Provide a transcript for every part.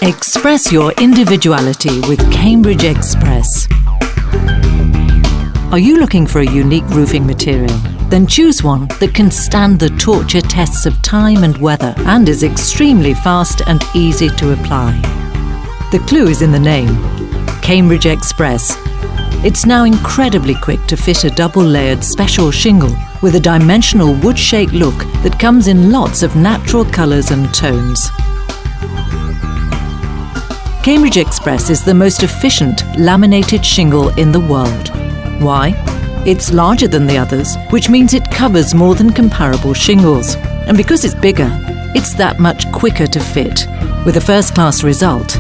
Express your individuality with Cambridge Xpress. Are you looking for a unique roofing material? Then choose one that can stand the torture tests of time and weather and is extremely fast and easy to apply. The clue is in the name, Cambridge Xpress. It's now incredibly quick to fit a double-layered special shingle with a dimensional wood-shake look that comes in lots of natural colours and tones. Cambridge Xpress is the most efficient laminated shingle in the world. Why? It's larger than the others, which means it covers more than comparable shingles. And because it's bigger, it's that much quicker to fit, with a first-class result.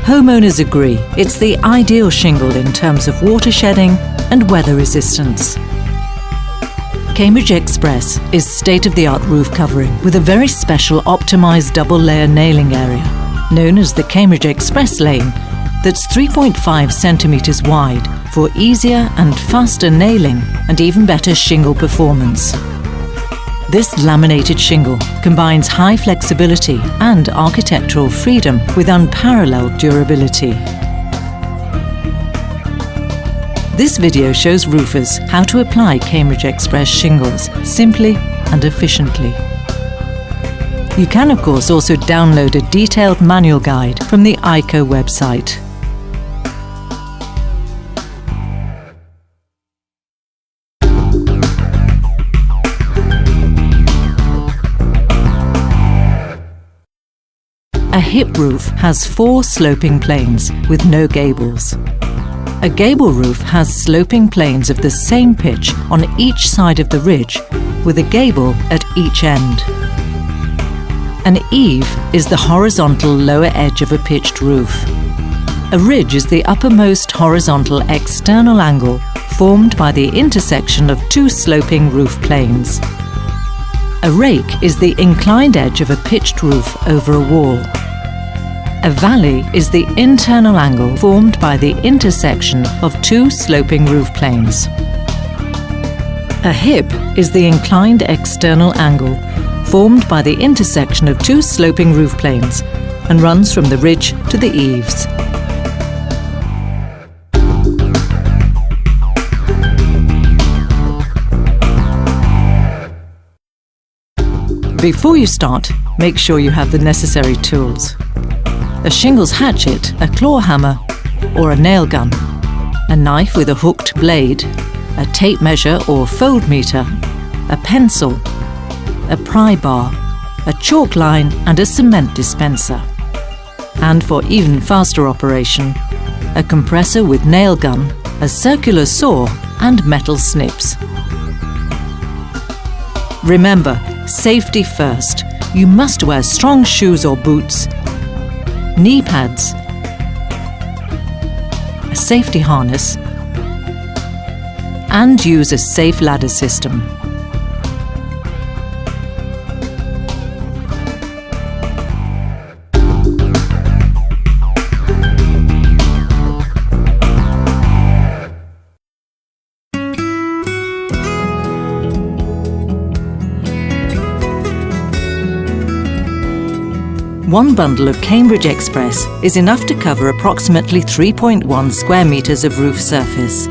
Homeowners agree it's the ideal shingle in terms of water shedding and weather resistance. Cambridge Xpress is state-of-the-art roof covering with a very special optimised double-layer nailing area, known as the Cambridge Xpress lane, that's 3.5 centimetres wide for easier and faster nailing and even better shingle performance. This laminated shingle combines high flexibility and architectural freedom with unparalleled durability. This video shows roofers how to apply Cambridge Xpress shingles simply and efficiently. You can of course also download a detailed manual guide from the IKO website. A hip roof has 4 sloping planes with no gables. A gable roof has sloping planes of the same pitch on each side of the ridge, with a gable at each end. An eave is the horizontal lower edge of a pitched roof. A ridge is the uppermost horizontal external angle formed by the intersection of 2 sloping roof planes. A rake is the inclined edge of a pitched roof over a wall. A valley is the internal angle formed by the intersection of 2 sloping roof planes. A hip is the inclined external angle formed by the intersection of 2 sloping roof planes and runs from the ridge to the eaves. Before you start, make sure you have the necessary tools. A shingles hatchet, a claw hammer, or a nail gun, a knife with a hooked blade, a tape measure or fold meter, a pencil, a pry bar, a chalk line and a cement dispenser. And for even faster operation, a compressor with nail gun, a circular saw and metal snips. Remember, safety first. You must wear strong shoes or boots, knee pads, a safety harness, and use a safe ladder system. One bundle of Cambridge Xpress is enough to cover approximately 3.1 square metres of roof surface.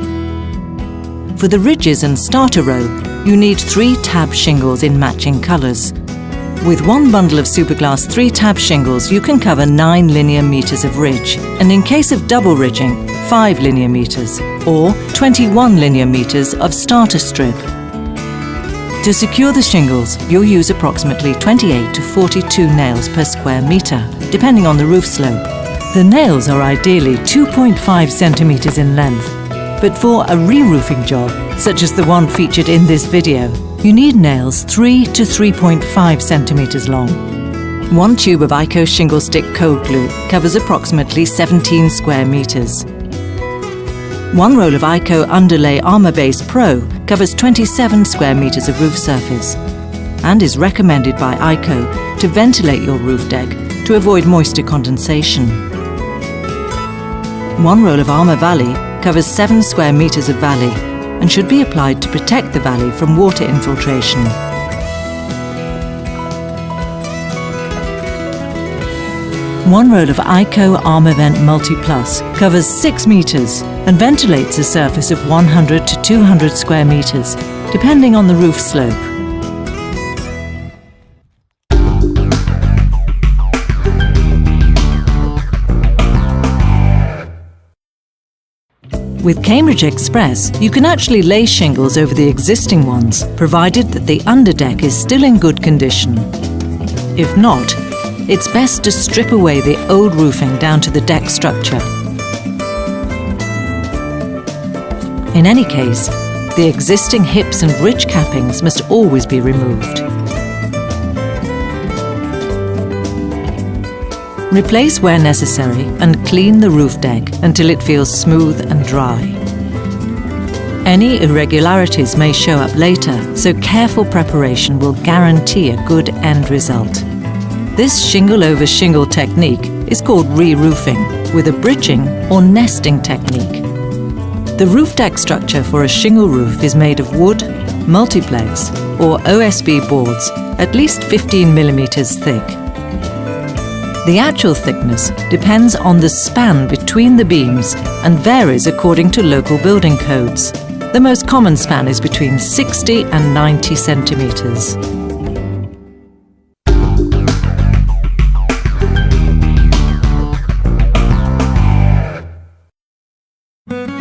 For the ridges and starter row, you need 3 tab shingles in matching colours. With one bundle of Superglass 3 tab shingles, you can cover 9 linear metres of ridge, and in case of double ridging, 5 linear metres, or 21 linear metres of starter strip. To secure the shingles, you'll use approximately 28 to 42 nails per square metre, depending on the roof slope. The nails are ideally 2.5 centimetres in length, but for a re-roofing job, such as the one featured in this video, you need nails 3 to 3.5 centimetres long. One tube of IKO shingle stick cold glue covers approximately 17 square metres. One roll of IKO Underlay Armour Base Pro covers 27 square metres of roof surface and is recommended by IKO to ventilate your roof deck to avoid moisture condensation. One roll of Armour Valley covers 7 square metres of valley and should be applied to protect the valley from water infiltration. One roll of IKO Armavent Multi Plus covers 6 metres and ventilates a surface of 100 to 200 square metres, depending on the roof slope. With Cambridge Xpress, you can actually lay shingles over the existing ones, provided that the underdeck is still in good condition. If not, it's best to strip away the old roofing down to the deck structure. In any case, the existing hips and ridge cappings must always be removed. Replace where necessary and clean the roof deck until it feels smooth and dry. Any irregularities may show up later, so careful preparation will guarantee a good end result. This shingle over shingle technique is called re-roofing, with a bridging or nesting technique. The roof deck structure for a shingle roof is made of wood, multiplex or OSB boards at least 15 millimeters thick. The actual thickness depends on the span between the beams and varies according to local building codes. The most common span is between 60 and 90 centimetres.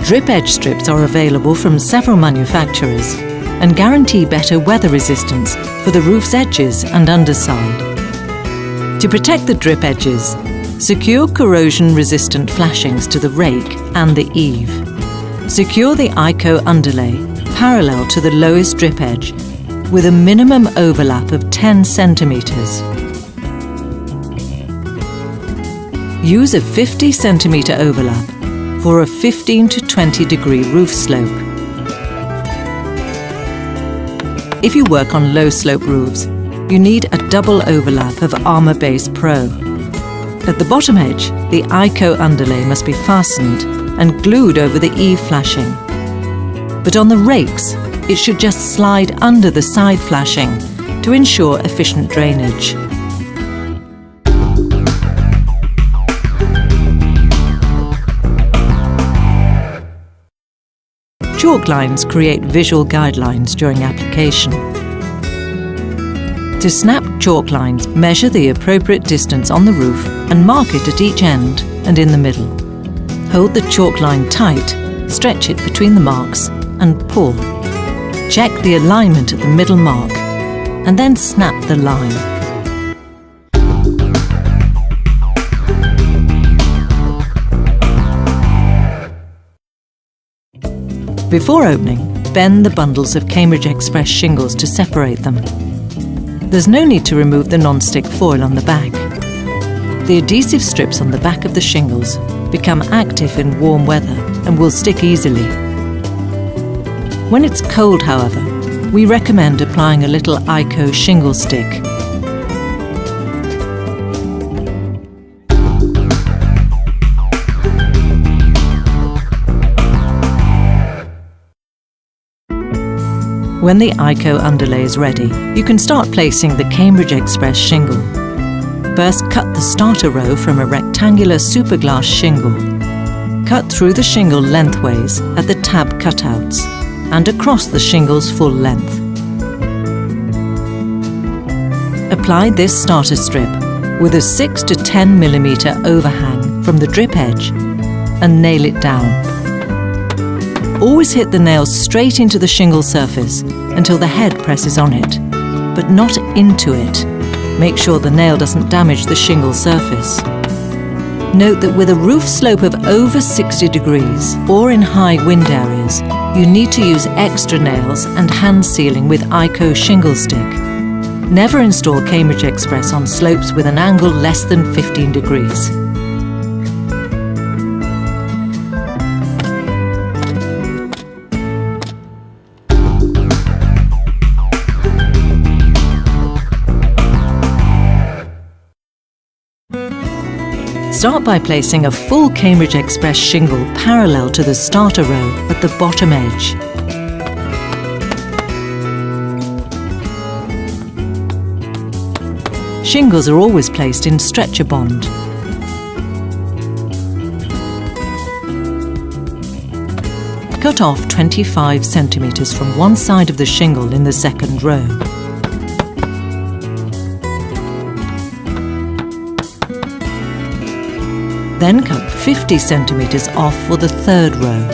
Drip edge strips are available from several manufacturers and guarantee better weather resistance for the roof's edges and underside. To protect the drip edges, secure corrosion-resistant flashings to the rake and the eave. Secure the IKO underlay parallel to the lowest drip edge with a minimum overlap of 10 centimetres. Use a 50 centimetre overlap for a 15 to 20 degree roof slope. If you work on low slope roofs, you need a double overlap of Armour Base Pro. At the bottom edge, the IKO underlay must be fastened and glued over the eave flashing. But on the rakes, it should just slide under the side flashing to ensure efficient drainage. Chalk lines create visual guidelines during application. To snap chalk lines, measure the appropriate distance on the roof and mark it at each end and in the middle. Hold the chalk line tight, stretch it between the marks and pull. Check the alignment at the middle mark and then snap the line. Before opening, bend the bundles of Cambridge Xpress shingles to separate them. There's no need to remove the non-stick foil on the back. The adhesive strips on the back of the shingles become active in warm weather and will stick easily. When it's cold, however, we recommend applying a little IKO shingle stick. When the IKO underlay is ready, you can start placing the Cambridge Xpress shingle. First, cut the starter row from a rectangular superglass shingle. Cut through the shingle lengthways at the tab cutouts and across the shingle's full length. Apply this starter strip with a 6 to 10 millimeter overhang from the drip edge and nail it down. Always hit the nail straight into the shingle surface until the head presses on it, but not into it. Make sure the nail doesn't damage the shingle surface. Note that with a roof slope of over 60 degrees or in high wind areas, you need to use extra nails and hand sealing with IKO shingle stick. Never install Cambridge Xpress on slopes with an angle less than 15 degrees. Start by placing a full Cambridge Xpress shingle parallel to the starter row at the bottom edge. Shingles are always placed in stretcher bond. cut off 25 centimetres from one side of the shingle in the second row. Then cut 50 centimetres off for the third row.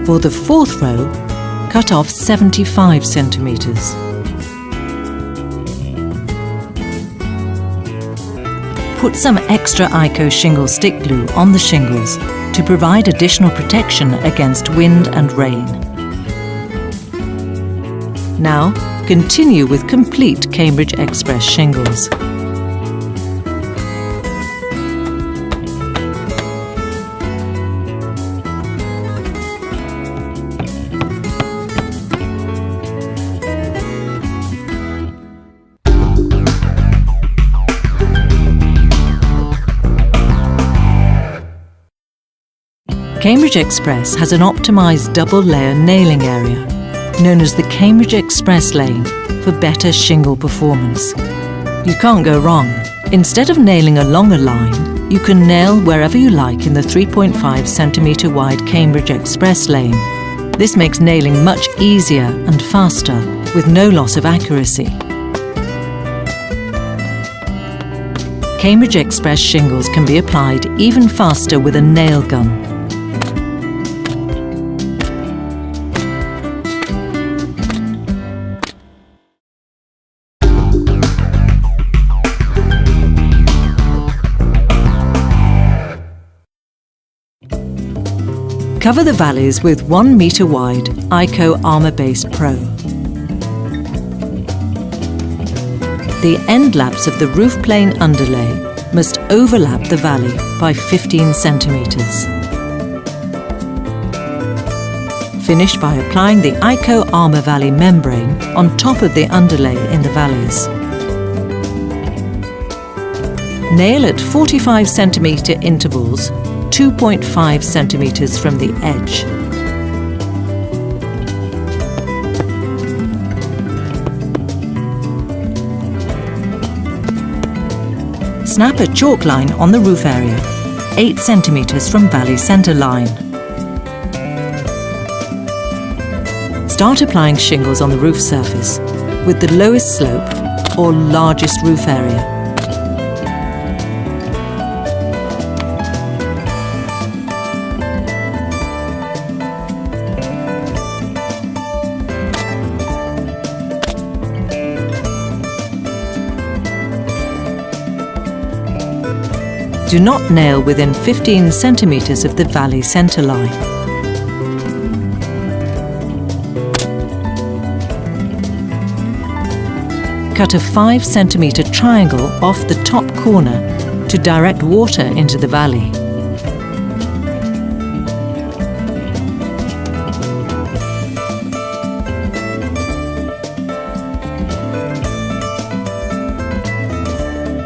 For the fourth row, cut off 75 centimetres. Put some extra IKO shingle stick glue on the shingles to provide additional protection against wind and rain. Now, continue with complete Cambridge Xpress shingles. Cambridge Xpress has an optimised double-layer nailing area, known as the Cambridge Xpress lane, for better shingle performance. You can't go wrong. Instead of nailing along a line, you can nail wherever you like in the 3.5 centimetre wide Cambridge Xpress lane. This makes nailing much easier and faster, with no loss of accuracy. Cambridge Xpress shingles can be applied even faster with a nail gun. Cover the valleys with 1 metre wide IKO Armour Base Pro. The end laps of the roof plane underlay must overlap the valley by 15 centimetres. Finish by applying the IKO Armour Valley membrane on top of the underlay in the valleys. Nail at 45 centimetre intervals 2.5 centimetres from the edge. Snap a chalk line on the roof area, 8 centimetres from valley centre line. Start applying shingles on the roof surface with the lowest slope or largest roof area. Do not nail within 15 centimetres of the valley centre line. Cut a 5 centimetre triangle off the top corner to direct water into the valley.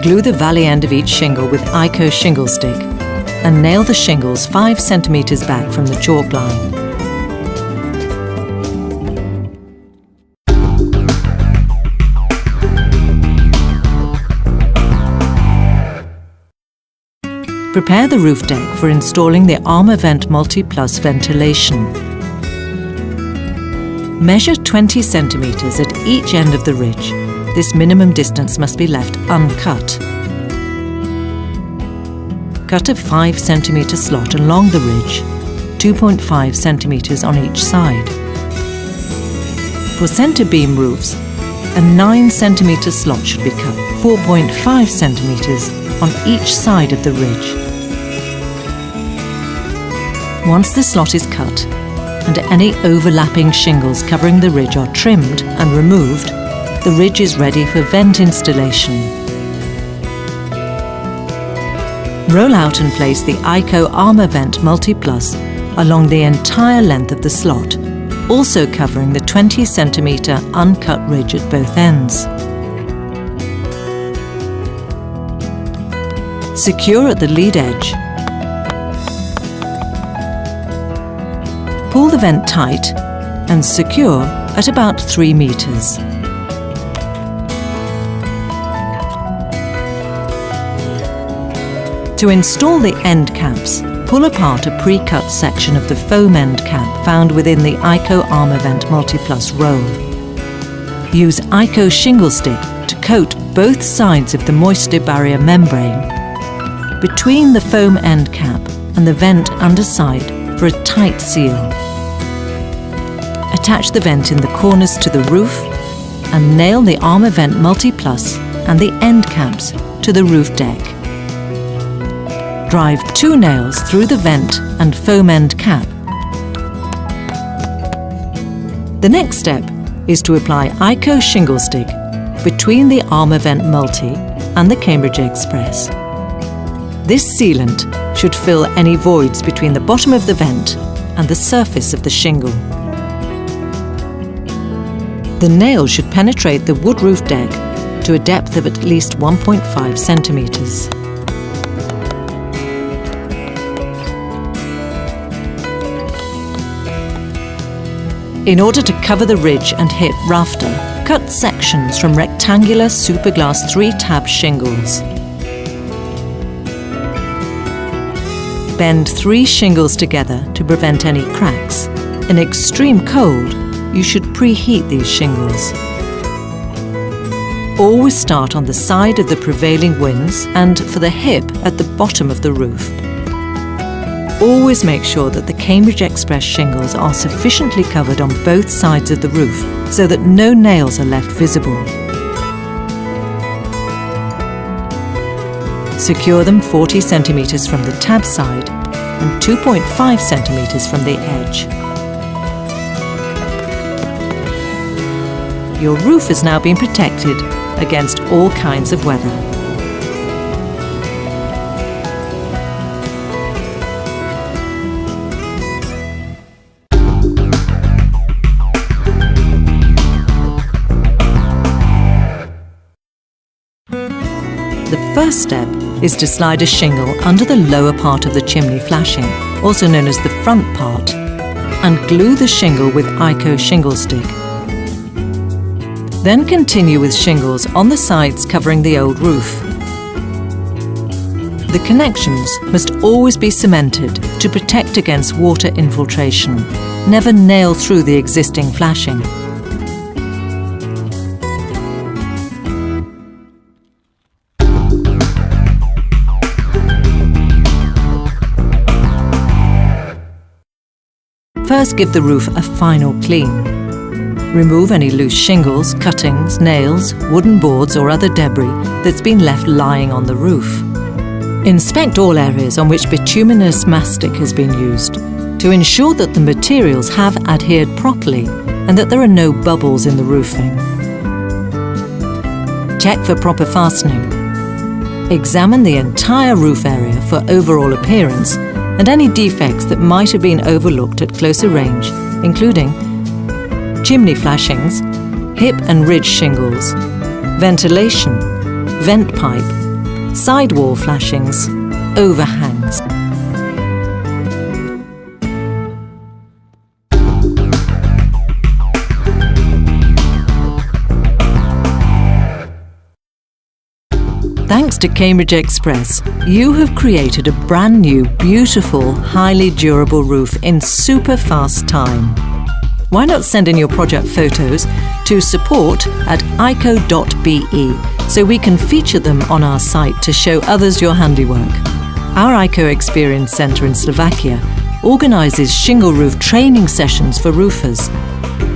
Glue the valley end of each shingle with IKO shingle stick and nail the shingles 5 centimetres back from the chalk line. Prepare the roof deck for installing the Armour Vent Multi-Plus ventilation. Measure 20 centimetres at each end of the ridge. This minimum distance must be left uncut. Cut a 5 centimetre slot along the ridge, 2.5 centimetres on each side. For centre beam roofs, a 9 centimetre slot should be cut, 4.5 centimetres on each side of the ridge. Once the slot is cut, and any overlapping shingles covering the ridge are trimmed and removed, the ridge is ready for vent installation. Roll out and place the IKO Armour Vent Multi-Plus along the entire length of the slot, also covering the 20 centimetre uncut ridge at both ends. Secure at the lead edge. Pull the vent tight and secure at about 3 meters. To install the end caps, pull apart a pre-cut section of the foam end cap found within the IKO Armavent Multiplus roll. Use IKO shingle stick to coat both sides of the moisture barrier membrane between the foam end cap and the vent underside for a tight seal. Attach the vent in the corners to the roof and nail the Armavent Multiplus and the end caps to the roof deck. Drive 2 nails through the vent and foam end cap. The next step is to apply IKO shingle stick between the Armavent Multi and the Cambridge Xpress. This sealant should fill any voids between the bottom of the vent and the surface of the shingle. The nail should penetrate the wood roof deck to a depth of at least 1.5 centimeters. In order to cover the ridge and hip rafter, cut sections from rectangular superglass 3-tab shingles. Bend 3 shingles together to prevent any cracks. In extreme cold, you should preheat these shingles. Always start on the side of the prevailing winds and for the hip at the bottom of the roof. Always make sure that the Cambridge Xpress shingles are sufficiently covered on both sides of the roof so that no nails are left visible. Secure them 40 centimeters from the tab side and 2.5 centimeters from the edge. Your roof has now been protected against all kinds of weather. The first step is to slide a shingle under the lower part of the chimney flashing, also known as the front part, and glue the shingle with IKO shingle stick. Then continue with shingles on the sides covering the old roof. The connections must always be cemented to protect against water infiltration. Never nail through the existing flashing. First, give the roof a final clean. Remove any loose shingles, cuttings, nails, wooden boards or other debris that's been left lying on the roof. Inspect all areas on which bituminous mastic has been used to ensure that the materials have adhered properly and that there are no bubbles in the roofing. Check for proper fastening. Examine the entire roof area for overall appearance and any defects that might have been overlooked at closer range, including chimney flashings, hip and ridge shingles, ventilation, vent pipe, sidewall flashings, overhangs. Thanks to Cambridge Xpress, you have created a brand new, beautiful, highly durable roof in super fast time. Why not send in your project photos to support@ico.be so we can feature them on our site to show others your handiwork. Our IKO Experience Centre in Slovakia organises shingle roof training sessions for roofers.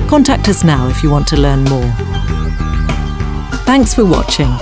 Contact us now if you want to learn more. Thanks for watching.